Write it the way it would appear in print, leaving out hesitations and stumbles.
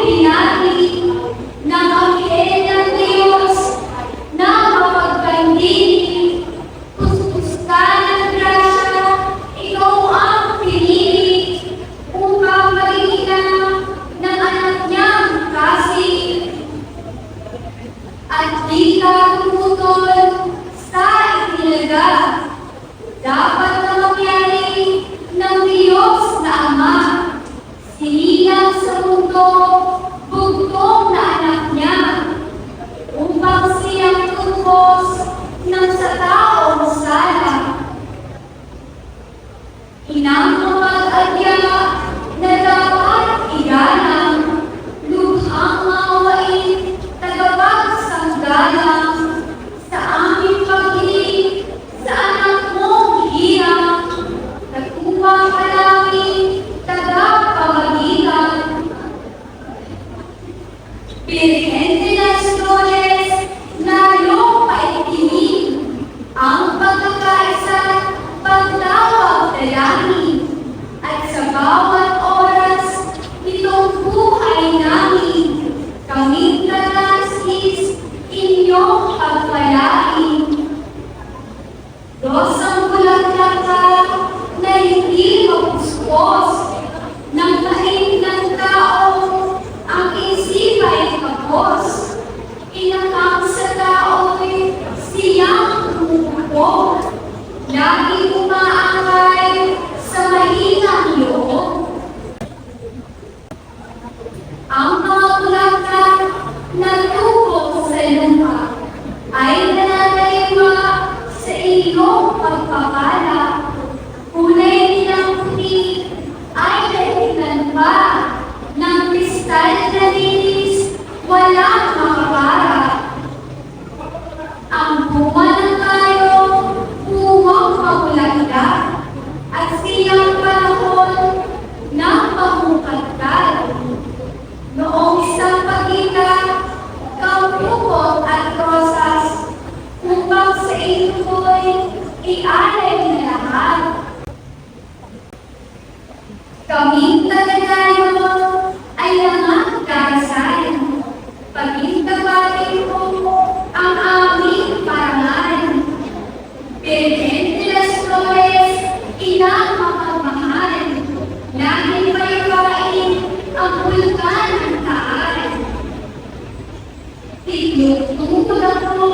binati ng anghel ng Diyos na mapagkandili. Kuskus ka ng grasya, ikaw ang pinili upang maging ina ng anak niyang kasing. At di ka tumutol sa itinaga. Dapat na mangyari ng Diyos na Ama. Sinilang sa mundo, bugtong na anak niya, upang siyang tubos ng sa taong sala. Inamamag-adya na dapat igalang, lubhang mawain, tagapagsanggalang, sa aming pag-ibig, sa anak mong hirang, nagupang palangin, tagapamagitan. Birhen de las Flores, na iyong paitinin, ang pagkakaisa, pagtawag dalangin, at sa bawat oras, itong buhay namin, kaming nanasis, inyong pagpalain. Diyos ang bulaklak ka, na hindi mapuspos, ng kahit ng tao, ang isip ay kapos. Inakang sa tao'y siyang umupo, lagi umaangay sa mahinang loob. Ang mga bulaklak na tubog sa lupa ay nananaywa sa iyong pagpapala. Kulay nilang puti ay dahilan pa ng kristal na linis, walang makapara. Ang bunga ng tayo, bungang pagulagdag, at siyang panahon ng pamukadkad. Noong isang pagkita, kaupukot at rosas, upang sa ito'y ialay na lahat. Kaming taga-dayo ay lahat karasayan. Pagkitabatin mo ang aming parangalan. Birhen de las Flores, inang mapagmahal. Laging baybayin ang bulkan ng taan. Tiglog-tugod ako